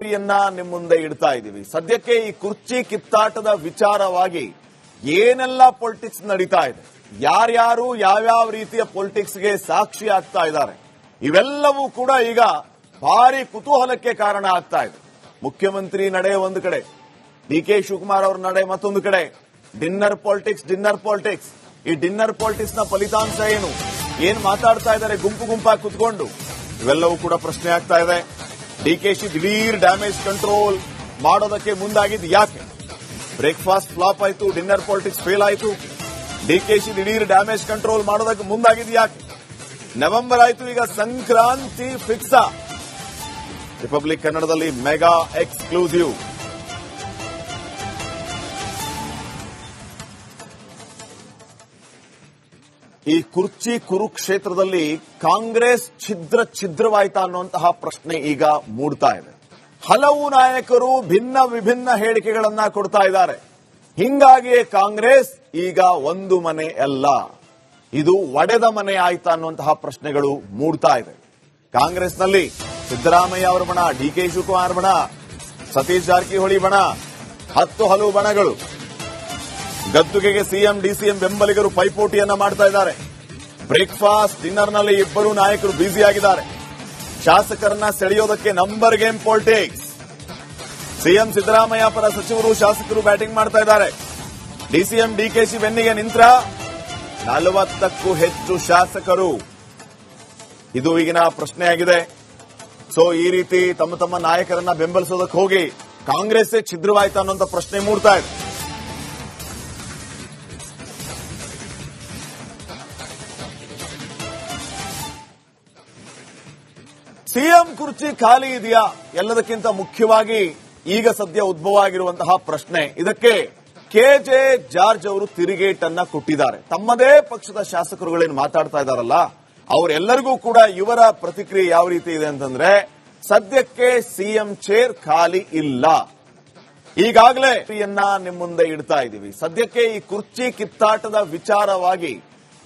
ನಿಮ್ಮ ಮುಂದೆ ಇಡ್ತಾ ಇದೀವಿ. ಸದ್ಯಕ್ಕೆ ಈ ಕುರ್ಚಿ ಕಿತ್ತಾಟದ ವಿಚಾರವಾಗಿ ಏನೆಲ್ಲ ಪೊಲಿಟಿಕ್ಸ್ ನಡೀತಾ ಇದೆ, ಯಾರ್ಯಾರು ಯಾವ್ಯಾವ ರೀತಿಯ ಪೊಲಿಟಿಕ್ಸ್ಗೆ ಸಾಕ್ಷಿ ಆಗ್ತಾ ಇದ್ದಾರೆ, ಇವೆಲ್ಲವೂ ಕೂಡ ಈಗ ಭಾರಿ ಕುತೂಹಲಕ್ಕೆ ಕಾರಣ ಆಗ್ತಾ ಇದೆ. ಮುಖ್ಯಮಂತ್ರಿ ನಡೆ ಒಂದು ಕಡೆ, ಡಿ.ಕೆ. ಶಿವಕುಮಾರ್ ಅವರ ನಡೆ ಮತ್ತೊಂದು ಕಡೆ. Dinner politics. ಈ ಡಿನ್ನರ್ ಪಾಲಿಟಿಕ್ಸ್ ನ ಫಲಿತಾಂಶ ಏನು, ಏನ್ ಮಾತಾಡ್ತಾ ಇದ್ದಾರೆ ಗುಂಪು ಗುಂಪಾಗಿ ಕುತ್ಕೊಂಡು, ಇವೆಲ್ಲವೂ ಕೂಡ ಪ್ರಶ್ನೆ ಆಗ್ತಾ ಇದೆ. ಡಿಕೆಶಿ ದಿಢೀರ್ ಡ್ಯಾಮೇಜ್ ಕಂಟ್ರೋಲ್ ಮಾಡೋದಕ್ಕೆ ಮುಂದಾಗಿದ್ದು ಯಾಕೆ? ಬ್ರೇಕ್ಫಾಸ್ಟ್ ಫ್ಲಾಪ್ ಆಯ್ತು, ಡಿನ್ನರ್ ಪಾಲಿಟಿಕ್ಸ್ ಫೇಲ್ ಆಯ್ತು. ಡಿಕೆಶಿ ದಿಢೀರ್ ಡ್ಯಾಮೇಜ್ ಕಂಟ್ರೋಲ್ ಮಾಡೋದಕ್ಕೆ ಮುಂದಾಗಿದ್ದು ಯಾಕೆ? ನವೆಂಬರ್ ಆಯ್ತು, ಈಗ ಸಂಕ್ರಾಂತಿ ಫಿಕ್ಸ್. ರಿಪಬ್ಲಿಕ್ ಕನ್ನಡದಲ್ಲಿ ಮೆಗಾ ಎಕ್ಸ್ಕ್ಲೂಸಿವ್. ಈ ಕುರ್ಚಿ ಕುರುಕ್ಷೇತ್ರದಲ್ಲಿ ಕಾಂಗ್ರೆಸ್ ಛಿದ್ರವಾಯ್ತಾ ಅನ್ನುವಂತಹ ಪ್ರಶ್ನೆ ಈಗ ಮೂಡ್ತಾ ಇದೆ. ಹಲವು ನಾಯಕರು ಭಿನ್ನ ವಿಭಿನ್ನ ಹೇಳಿಕೆಗಳನ್ನ ಕೊಡ್ತಾ ಇದ್ದಾರೆ. ಹಿಂಗಾಗಿಯೇ ಕಾಂಗ್ರೆಸ್ ಈಗ ಒಂದು ಮನೆ ಅಲ್ಲ, ಇದು ಒಡೆದ ಮನೆ ಆಯ್ತಾ ಅನ್ನುವಂತಹ ಪ್ರಶ್ನೆಗಳು ಮೂಡ್ತಾ ಇದೆ. ಕಾಂಗ್ರೆಸ್ನಲ್ಲಿ ಸಿದ್ದರಾಮಯ್ಯ ಅವರ ಬಣ, ಡಿ.ಕೆ. ಶಿವಕುಮಾರ್ ಬಣ, ಸತೀಶ್ ಜಾರಕಿಹೊಳಿ ಬಣ, ಹಲವು ಬಣಗಳು. ಗದ್ದುಗೆಗೆ ಸಿಎಂ ಡಿಸಿಎಂ ಬೆಂಬಲಿಗರು ಪೈಪೋಟಿಯನ್ನ ಮಾಡ್ತಾ ಇದ್ದಾರೆ. ಬ್ರೇಕ್ಫಾಸ್ಟ್ ಡಿನ್ನರ್ನಲ್ಲಿ ಇಬ್ಬರು ನಾಯಕರು ಬ್ಯುಸಿಯಾಗಿದ್ದಾರೆ. ಶಾಸಕರನ್ನ ಸೆಳೆಯೋದಕ್ಕೆ number game politics. CM Siddaramaiah ಪರ ಸಚಿವರು ಶಾಸಕರು ಬ್ಯಾಟಿಂಗ್ ಮಾಡ್ತಾ ಇದ್ದಾರೆ. ಡಿಸಿಎಂ ಡಿಕೆಶಿ ಬೆನ್ನಿಗೆ ನಿಂತ್ರ 40ಕ್ಕೂ ಹೆಚ್ಚು ಶಾಸಕರು. ಇದು ಈಗಿನ ಪ್ರಶ್ನೆಯಾಗಿದೆ. ಸೊ ಈ ರೀತಿ ತಮ್ಮ ನಾಯಕರನ್ನ ಬೆಂಬಲಿಸೋದಕ್ಕೆ ಹೋಗಿ ಕಾಂಗ್ರೆಸ್ಸೇ ಛಿದ್ರವಾಯ್ತಾ ಅನ್ನುವಂಥ ಪ್ರಶ್ನೆ ಮೂಡ್ತಾ ಇದೆ. ಸಿಎಂ ಕುರ್ಚಿ ಖಾಲಿ ಇದೆಯಾ? ಎಲ್ಲದಕ್ಕಿಂತ ಮುಖ್ಯವಾಗಿ ಈಗ ಸದ್ಯ ಉದ್ಭವ ಆಗಿರುವಂತಹ ಪ್ರಶ್ನೆ. ಇದಕ್ಕೆ ಕೆಜೆ ಜಾರ್ಜ್ ಅವರು ತಿರುಗೇಟನ್ನ ಕೊಟ್ಟಿದ್ದಾರೆ. ತಮ್ಮದೇ ಪಕ್ಷದ ಶಾಸಕರುಗಳೇನು ಮಾತಾಡ್ತಾ ಇದ್ದಾರಲ್ಲ, ಅವರೆಲ್ಲರಿಗೂ ಕೂಡ ಇವರ ಪ್ರತಿಕ್ರಿಯೆ ಯಾವ ರೀತಿ ಇದೆ ಅಂತಂದ್ರೆ, ಸದ್ಯಕ್ಕೆ ಸಿಎಂ ಚೇರ್ ಖಾಲಿ ಇಲ್ಲ. ಈಗಾಗಲೇ ನಿಮ್ಮ ಮುಂದೆ ಇಡ್ತಾ ಇದೀವಿ. ಸದ್ಯಕ್ಕೆ ಈ ಕುರ್ಚಿ ಕಿತ್ತಾಟದ ವಿಚಾರವಾಗಿ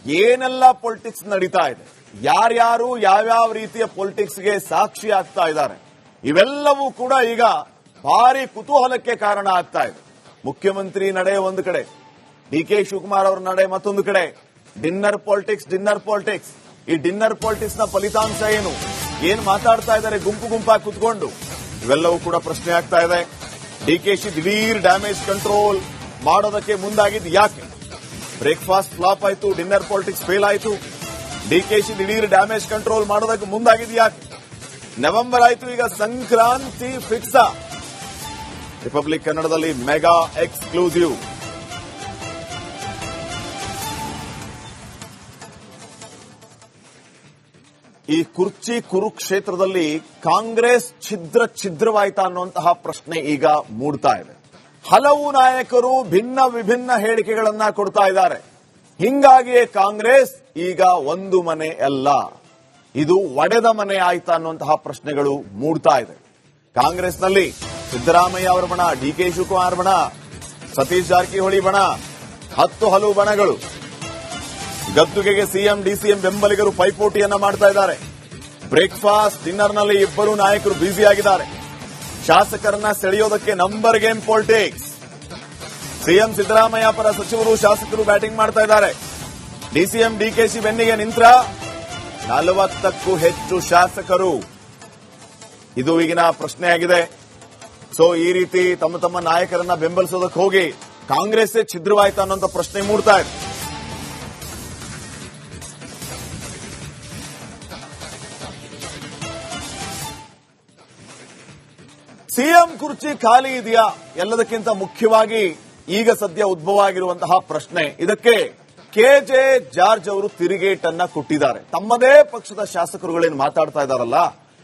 ಏನೆಲ್ಲ ಪೊಲಿಟಿಕ್ಸ್ ನಡೀತಾ ಇದೆ, ಯಾರ್ಯಾರು ಯಾವ್ಯಾವ ರೀತಿಯ ಪೊಲಿಟಿಕ್ಸ್ಗೆ ಸಾಕ್ಷಿ ಆಗ್ತಾ ಇದ್ದಾರೆ, ಇವೆಲ್ಲವೂ ಕೂಡ ಈಗ ಭಾರಿ ಕುತೂಹಲಕ್ಕೆ ಕಾರಣ ಆಗ್ತಾ ಇದೆ. ಮುಖ್ಯಮಂತ್ರಿ ನಡೆ ಒಂದು ಕಡೆ, ಡಿ.ಕೆ. ಶಿವಕುಮಾರ್ ಅವರ ನಡೆ ಮತ್ತೊಂದು ಕಡೆ. Dinner politics. ಈ ಡಿನ್ನರ್ ಪಾಲಿಟಿಕ್ಸ್ ನ ಫಲಿತಾಂಶ ಏನು, ಏನ್ ಮಾತಾಡ್ತಾ ಇದ್ದಾರೆ ಗುಂಪು ಗುಂಪಾಗಿ ಕುತ್ಕೊಂಡು, ಇವೆಲ್ಲವೂ ಕೂಡ ಪ್ರಶ್ನೆ ಆಗ್ತಾ ಇದೆ. ಡಿಕೆಶಿ ದಿಢೀರ್ ಡ್ಯಾಮೇಜ್ ಕಂಟ್ರೋಲ್ ಮಾಡೋದಕ್ಕೆ ಮುಂದಾಗಿದ್ದು ಯಾಕೆ? ಬ್ರೇಕ್ಫಾಸ್ಟ್ ಫ್ಲಾಪ್ ಆಯ್ತು, ಡಿನ್ನರ್ ಪಾಲಿಟಿಕ್ಸ್ ಫೇಲ್ ಆಯ್ತು. ಡಿಕೆಶಿ ದಿಢೀರ್ ಡ್ಯಾಮೇಜ್ ಕಂಟ್ರೋಲ್ ಮಾಡೋದಕ್ಕೆ ಮುಂದಾಗಿದ್ದು ಯಾಕೆ? ನವೆಂಬರ್ ಆಯ್ತು, ಈಗ ಸಂಕ್ರಾಂತಿ ಫಿಕ್ಸ್. ರಿಪಬ್ಲಿಕ್ ಕನ್ನಡದಲ್ಲಿ ಮೆಗಾ ಎಕ್ಸ್ಕ್ಲೂಸಿವ್. ಈ ಕುರ್ಚಿ ಕುರುಕ್ಷೇತ್ರದಲ್ಲಿ ಕಾಂಗ್ರೆಸ್ ಛಿದ್ರವಾಯ್ತಾ ಅನ್ನುವಂತಹ ಪ್ರಶ್ನೆ ಈಗ ಮೂಡ್ತಾ ಇದೆ. ಹಲವು ನಾಯಕರು ಭಿನ್ನ ವಿಭಿನ್ನ ಹೇಳಿಕೆಗಳನ್ನ ಕೊಡ್ತಾ ಇದ್ದಾರೆ. ಹಿಂಗಾಗಿಯೇ ಕಾಂಗ್ರೆಸ್ ಈಗ ಒಂದು ಮನೆ ಅಲ್ಲ, ಇದು ಒಡೆದ ಮನೆ ಆಯ್ತಾ ಅನ್ನುವಂತಹ ಪ್ರಶ್ನೆಗಳು ಮೂಡ್ತಾ ಇದೆ. ಕಾಂಗ್ರೆಸ್ನಲ್ಲಿ ಸಿದ್ದರಾಮಯ್ಯ ಅವರ ಬಣ, ಡಿ.ಕೆ. ಶಿವಕುಮಾರ್ ಬಣ, ಸತೀಶ್ ಜಾರಕಿಹೊಳಿ ಬಣ, ಹಲವು ಬಣಗಳು. ಗದ್ದುಗೆಗೆ ಸಿಎಂ ಡಿಸಿಎಂ ಬೆಂಬಲಿಗರು ಪೈಪೋಟಿಯನ್ನ ಮಾಡ್ತಾ ಇದ್ದಾರೆ. ಬ್ರೇಕ್ಫಾಸ್ಟ್ ಡಿನ್ನರ್ನಲ್ಲಿ ಇಬ್ಬರು ನಾಯಕರು ಬ್ಯುಸಿಯಾಗಿದ್ದಾರೆ. ಶಾಸಕರನ್ನ ಸೆಳೆಯೋದಕ್ಕೆ number game politics. CM Siddaramaiah ಪರ ಸಚಿವರು ಶಾಸಕರು ಬ್ಯಾಟಿಂಗ್ ಮಾಡ್ತಾ ಇದ್ದಾರೆ. ಡಿಸಿಎಂ ಡಿಕೆಶಿ ಬೆನ್ನಿಗೆ ನಿಂತ್ರ 40ಕ್ಕೂ ಹೆಚ್ಚು ಶಾಸಕರು. ಇದು ಈಗಿನ ಪ್ರಶ್ನೆಯಾಗಿದೆ. ಸೊ ಈ ರೀತಿ ತಮ್ಮ ನಾಯಕರನ್ನ ಬೆಂಬಲಿಸೋದಕ್ಕೆ ಹೋಗಿ ಕಾಂಗ್ರೆಸ್ಸೇ ಛಿದ್ರವಾಯ್ತಾ ಅನ್ನೋಂಥ ಪ್ರಶ್ನೆ ಮೂಡ್ತಾ ಇದೆ. ಸಿಎಂ ಕುರ್ಚಿ ಖಾಲಿ ಇದೆಯಾ? ಎಲ್ಲದಕ್ಕಿಂತ ಮುಖ್ಯವಾಗಿ ಈಗ ಸದ್ಯ ಉದ್ಭವ ಆಗಿರುವಂತಹ ಪ್ರಶ್ನೆ. ಇದಕ್ಕೆ ಕೆಜೆ ಜಾರ್ಜ್ ಅವರು ತಿರುಗೇಟನ್ನ ಕೊಟ್ಟಿದ್ದಾರೆ. ತಮ್ಮದೇ ಪಕ್ಷದ ಶಾಸಕರುಗಳೇನು ಮಾತಾಡ್ತಾ ಇದ್ದಾರಲ್ಲ,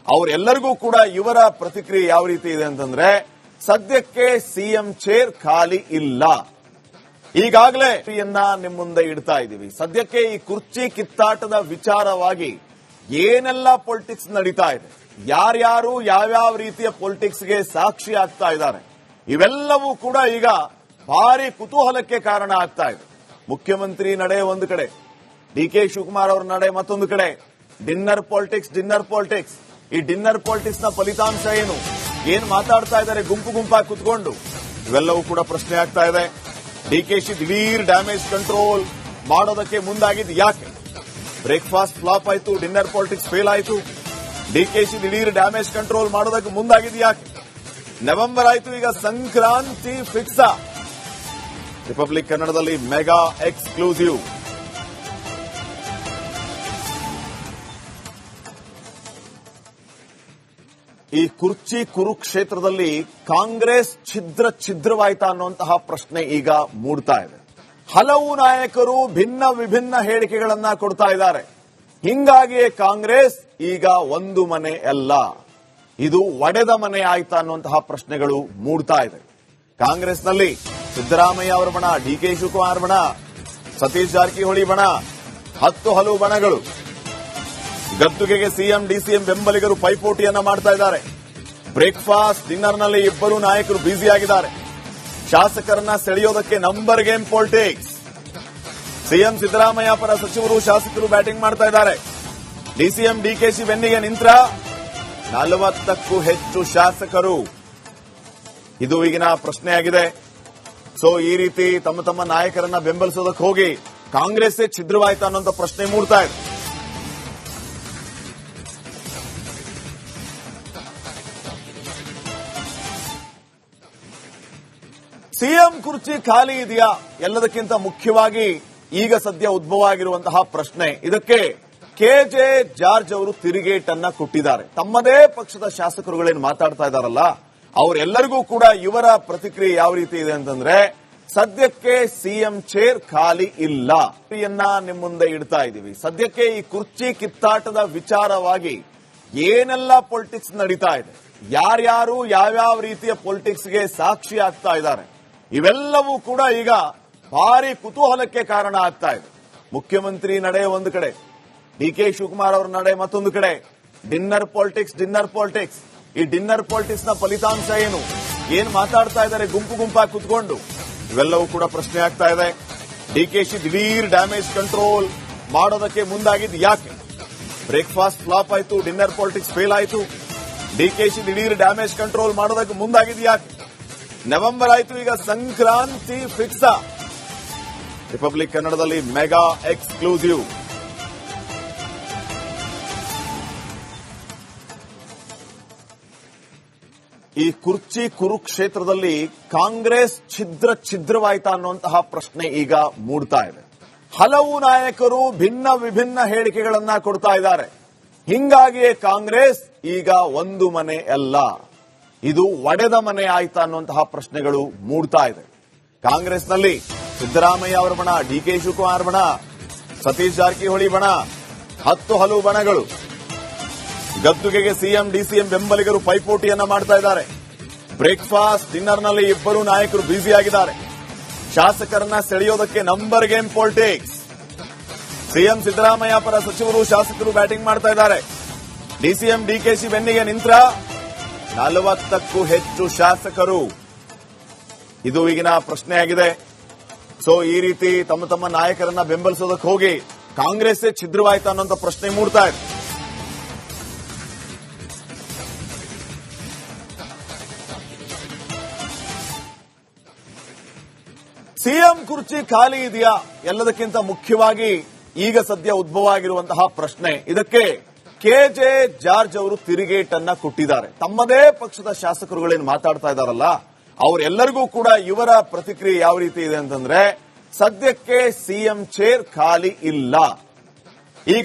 ಅವರೆಲ್ಲರಿಗೂ ಕೂಡ ಇವರ ಪ್ರತಿಕ್ರಿಯೆ ಯಾವ ರೀತಿ ಇದೆ ಅಂತಂದ್ರೆ, ಸದ್ಯಕ್ಕೆ ಸಿಎಂ ಚೇರ್ ಖಾಲಿ ಇಲ್ಲ. ಈಗಾಗಲೇ ನಿಮ್ಮ ಮುಂದೆ ಇಡ್ತಾ ಇದೀವಿ. ಸದ್ಯಕ್ಕೆ ಈ ಕುರ್ಚಿ ಕಿತ್ತಾಟದ ವಿಚಾರವಾಗಿ ಏನೆಲ್ಲ ಪೊಲಿಟಿಕ್ಸ್ ನಡೀತಾ ಇದೆ, ಯಾರ್ಯಾರು ಯಾವ್ಯಾವ ರೀತಿಯ ಪೊಲಿಟಿಕ್ಸ್ಗೆ ಸಾಕ್ಷಿ ಆಗ್ತಾ ಇದ್ದಾರೆ, ಇವೆಲ್ಲವೂ ಕೂಡ ಈಗ ಭಾರಿ ಕುತೂಹಲಕ್ಕೆ ಕಾರಣ ಆಗ್ತಾ ಇದೆ. ಮುಖ್ಯಮಂತ್ರಿ ನಡೆ ಒಂದು ಕಡೆ, ಡಿ.ಕೆ. ಶಿವಕುಮಾರ್ ಅವರ ನಡೆ ಮತ್ತೊಂದು ಕಡೆ. Dinner politics. ಈ ಡಿನ್ನರ್ ಪಾಲಿಟಿಕ್ಸ್ ನ ಫಲಿತಾಂಶ ಏನು, ಏನ್ ಮಾತಾಡ್ತಾ ಇದ್ದಾರೆ ಗುಂಪು ಗುಂಪಾಗಿ ಕುತ್ಕೊಂಡು, ಇವೆಲ್ಲವೂ ಕೂಡ ಪ್ರಶ್ನೆ ಆಗ್ತಾ ಇದೆ. ಡಿಕೆಶಿ ದಿಢೀರ್ ಡ್ಯಾಮೇಜ್ ಕಂಟ್ರೋಲ್ ಮಾಡೋದಕ್ಕೆ ಮುಂದಾಗಿದ್ದು ಯಾಕೆ? ಬ್ರೇಕ್ಫಾಸ್ಟ್ ಫ್ಲಾಪ್ ಆಯ್ತು, ಡಿನ್ನರ್ ಪಾಲಿಟಿಕ್ಸ್ ಫೇಲ್ ಆಯ್ತು. ಡಿಕೆಶಿ ದಿಢೀರ್ ಡ್ಯಾಮೇಜ್ ಕಂಟ್ರೋಲ್ ಮಾಡೋದಕ್ಕೆ ಮುಂದಾಗಿದ್ದು ಯಾಕೆ? ನವೆಂಬರ್ ಆಯ್ತು, ಈಗ ಸಂಕ್ರಾಂತಿ ಫಿಕ್ಸ್. ರಿಪಬ್ಲಿಕ್ ಕನ್ನಡದಲ್ಲಿ ಮೆಗಾ ಎಕ್ಸ್ಕ್ಲೂಸಿವ್. ಈ ಕುರ್ಚಿ ಕುರುಕ್ಷೇತ್ರದಲ್ಲಿ ಕಾಂಗ್ರೆಸ್ ಛಿದ್ರವಾಯ್ತಾ ಅನ್ನುವಂತಹ ಪ್ರಶ್ನೆ ಈಗ ಮೂಡ್ತಾ ಇದೆ. ಹಲವು ನಾಯಕರು ಭಿನ್ನ ವಿಭಿನ್ನ ಹೇಳಿಕೆಗಳನ್ನ ಕೊಡ್ತಾ ಇದ್ದಾರೆ. ಹಿಂಗಾಗಿಯೇ ಕಾಂಗ್ರೆಸ್ ಈಗ ಒಂದು ಮನೆ ಅಲ್ಲ, ಇದು ಒಡೆದ ಮನೆ ಆಯ್ತಾ ಅನ್ನುವಂತಹ ಪ್ರಶ್ನೆಗಳು ಮೂಡ್ತಾ ಇದೆ. ಕಾಂಗ್ರೆಸ್ನಲ್ಲಿ ಸಿದ್ದರಾಮಯ್ಯ ಅವರ ಬಣ, ಡಿಕೆ ಶಿವಕುಮಾರ್ ಬಣ, ಸತೀಶ್ ಜಾರಕಿಹೊಳಿ ಬಣ, ಹಲವು ಬಣಗಳು. ಗದ್ದುಗೆಗೆ ಸಿಎಂ ಡಿಸಿಎಂ ಬೆಂಬಲಿಗರು ಪೈಪೋಟಿಯನ್ನ ಮಾಡ್ತಾ ಇದ್ದಾರೆ. ಬ್ರೇಕ್ಫಾಸ್ಟ್ ಡಿನ್ನರ್ನಲ್ಲಿ ಇಬ್ಬರು ನಾಯಕರು ಬ್ಯುಸಿಯಾಗಿದ್ದಾರೆ. ಶಾಸಕರನ್ನ ಸೆಳೆಯೋದಕ್ಕೆ number game politics. CM Siddaramaiah ಪರ ಸಚಿವರು ಶಾಸಕರು ಬ್ಯಾಟಿಂಗ್ ಮಾಡ್ತಾ ಇದ್ದಾರೆ. ಡಿಸಿಎಂ ಡಿಕೆಶಿ ಬೆನ್ನಿಗೆ ನಿಂತ್ರ 40ಕ್ಕೂ ಹೆಚ್ಚು ಶಾಸಕರು. ಇದು ಈಗಿನ ಪ್ರಶ್ನೆಯಾಗಿದೆ. ಸೊ ಈ ರೀತಿ ತಮ್ಮ ತಮ್ಮ ನಾಯಕರನ್ನ ಬೆಂಬಲಿಸೋದಕ್ಕೆ ಹೋಗಿ ಕಾಂಗ್ರೆಸ್ಸೇ ಛಿದ್ರವಾಯ್ತಾ ಅನ್ನೋಂಥ ಪ್ರಶ್ನೆ ಮೂಡ್ತಾ ಇದೆ. ಸಿಎಂ ಕುರ್ಚಿ ಖಾಲಿ ಇದೆಯಾ? ಎಲ್ಲದಕ್ಕಿಂತ ಮುಖ್ಯವಾಗಿ ಈಗ ಸದ್ಯ ಉದ್ಭವ ಆಗಿರುವಂತಹ ಪ್ರಶ್ನೆ. ಇದಕ್ಕೆ ಕೆಜೆ ಜಾರ್ಜ್ ಅವರು ತಿರುಗೇಟನ್ನ ಕೊಟ್ಟಿದ್ದಾರೆ. ತಮ್ಮದೇ ಪಕ್ಷದ ಶಾಸಕರುಗಳೇನು ಮಾತಾಡ್ತಾ ಇದ್ದಾರಲ್ಲ, ಅವರೆಲ್ಲರಿಗೂ ಕೂಡ ಇವರ ಪ್ರತಿಕ್ರಿಯೆ ಯಾವ ರೀತಿ ಇದೆ ಅಂತಂದ್ರೆ, ಸದ್ಯಕ್ಕೆ ಸಿಎಂ ಚೇರ್ ಖಾಲಿ ಇಲ್ಲ, ನಿಮ್ಮ ಮುಂದೆ ಇಡ್ತಾ ಇದ್ದೀವಿ. ಸದ್ಯಕ್ಕೆ ಈ ಕುರ್ಚಿ ಕಿತ್ತಾಟದ ವಿಚಾರವಾಗಿ ಏನೆಲ್ಲ ಪೊಲಿಟಿಕ್ಸ್ ನಡೀತಾ ಇದೆ, ಯಾರ್ಯಾರು ಯಾವ್ಯಾವ ರೀತಿಯ ಪೊಲಿಟಿಕ್ಸ್ಗೆ ಸಾಕ್ಷಿ ಆಗ್ತಾ ಇದ್ದಾರೆ, ಇವೆಲ್ಲವೂ ಕೂಡ ಈಗ ಭಾರಿ ಕುತೂಹಲಕ್ಕೆ ಕಾರಣ ಆಗ್ತಾ ಇದೆ. ಮುಖ್ಯಮಂತ್ರಿ ನಡೆ ಒಂದು ಕಡೆ, ಡಿಕೆ ಶಿವಕುಮಾರ್ ಅವರ ನಡೆ ಮತ್ತೊಂದು ಕಡೆ. Dinner politics. ಈ ಡಿನ್ನರ್ ಪಾಲಿಟಿಕ್ಸ್ ನ ಫಲಿತಾಂಶ ಏನು? ಏನ್ ಮಾತಾಡ್ತಾ ಇದ್ದಾರೆ ಗುಂಪು ಗುಂಪಾಗಿ ಕುತ್ಕೊಂಡು? ಇವೆಲ್ಲವೂ ಕೂಡ ಪ್ರಶ್ನೆ ಆಗ್ತಾ ಇದೆ. ಡಿಕೆಶಿ ದಿಢೀರ್ ಡ್ಯಾಮೇಜ್ ಕಂಟ್ರೋಲ್ ಮಾಡೋದಕ್ಕೆ ಮುಂದಾಗಿದ್ದು ಯಾಕೆ? ಬ್ರೇಕ್ಫಾಸ್ಟ್ ಫ್ಲಾಪ್ ಆಯ್ತು, ಡಿನ್ನರ್ ಪಾಲಿಟಿಕ್ಸ್ ಫೇಲ್ ಆಯ್ತು. ಡಿಕೆಶಿ ದಿಢೀರ್ ಡ್ಯಾಮೇಜ್ ಕಂಟ್ರೋಲ್ ಮಾಡೋದಕ್ಕೆ ಮುಂದಾಗಿದ್ದು ಯಾಕೆ? ನವೆಂಬರ್ ಆಯ್ತು, ಈಗ ಸಂಕ್ರಾಂತಿ ಫಿಕ್ಸ್. ರಿಪಬ್ಲಿಕ್ ಕನ್ನಡದಲ್ಲಿ ಮೆಗಾ ಎಕ್ಸ್ಕ್ಲೂಸಿವ್. ಈ ಕುರ್ಚಿ ಕುರುಕ್ಷೇತ್ರದಲ್ಲಿ ಕಾಂಗ್ರೆಸ್ ಛಿದ್ರವಾಯ್ತಾ ಅನ್ನುವಂತಹ ಪ್ರಶ್ನೆ ಈಗ ಮೂಡ್ತಾ ಇದೆ. ಹಲವು ನಾಯಕರು ಭಿನ್ನ ವಿಭಿನ್ನ ಹೇಳಿಕೆಗಳನ್ನ ಕೊಡ್ತಾ ಇದ್ದಾರೆ. ಹಿಂಗಾಗಿಯೇ ಕಾಂಗ್ರೆಸ್ ಈಗ ಒಂದು ಮನೆ ಅಲ್ಲ, ಇದು ಒಡೆದ ಮನೆ ಆಯ್ತಾ ಅನ್ನುವಂತಹ ಪ್ರಶ್ನೆಗಳು ಮೂಡ್ತಾ ಇದೆ. ಕಾಂಗ್ರೆಸ್ನಲ್ಲಿ ಸಿದ್ದರಾಮಯ್ಯ ಅವರ ಬಣ, ಡಿಕೆ ಶಿವಕುಮಾರ್ ಬಣ, ಸತೀಶ್ ಜಾರಕಿಹೊಳಿ ಬಣ, ಹಲವು ಬಣಗಳು. ಗದ್ದುಗೆಗೆ ಸಿಎಂ ಡಿಸಿಎಂ ಬೆಂಬಲಿಗರು ಪೈಪೋಟಿಯನ್ನ ಮಾಡ್ತಾ ಇದ್ದಾರೆ. ಬ್ರೇಕ್ಫಾಸ್ಟ್ ಡಿನ್ನರ್ನಲ್ಲಿ ಇಬ್ಬರು ನಾಯಕರು ಬ್ಯುಸಿಯಾಗಿದ್ದಾರೆ. ಶಾಸಕರನ್ನ ಸೆಳೆಯೋದಕ್ಕೆ number game politics. CM Siddaramaiah ಪರ ಸಚಿವರು ಶಾಸಕರು ಬ್ಯಾಟಿಂಗ್ ಮಾಡ್ತಾ ಇದ್ದಾರೆ. ಡಿಸಿಎಂ ಡಿಕೆಶಿ ಬೆನ್ನಿಗೆ ನಿಂತ್ರ 40ಕ್ಕೂ ಹೆಚ್ಚು ಶಾಸಕರು. ಇದು ಈಗಿನ ಪ್ರಶ್ನೆಯಾಗಿದೆ. ಸೊ ಈ ರೀತಿ ತಮ್ಮ ತಮ್ಮ ನಾಯಕರನ್ನ ಬೆಂಬಲಿಸೋದಕ್ಕೆ ಹೋಗಿ ಕಾಂಗ್ರೆಸ್ಸೇ ಛಿದ್ರವಾಯ್ತಾ ಅನ್ನೋಂಥ ಪ್ರಶ್ನೆ ಮೂಡ್ತಾ ಇದೆ. ಸಿಎಂ ಕುರ್ಚಿ ಖಾಲಿ ಇದೆಯಾ? ಎಲ್ಲದಕ್ಕಿಂತ ಮುಖ್ಯವಾಗಿ ಈಗ ಸದ್ಯ ಉದ್ಭವ ಆಗಿರುವಂತಹ ಪ್ರಶ್ನೆ. ಇದಕ್ಕೆ ಕೆಜೆ ಜಾರ್ಜ್ ಅವರು ತಿರುಗೇಟನ್ನ ಕೊಟ್ಟಿದ್ದಾರೆ. ತಮ್ಮದೇ ಪಕ್ಷದ ಶಾಸಕರುಗಳೇನು ಮಾತಾಡ್ತಾ ಇದ್ದಾರಲ್ಲ, ಅವರೆಲ್ಲರಿಗೂ ಕೂಡ ಇವರ ಪ್ರತಿಕ್ರಿಯೆ ಯಾವ ರೀತಿ ಇದೆ ಅಂತಂದ್ರೆ, ಸದ್ಯಕ್ಕೆ ಸಿಎಂ ಚೇರ್ ಖಾಲಿ ಇಲ್ಲ,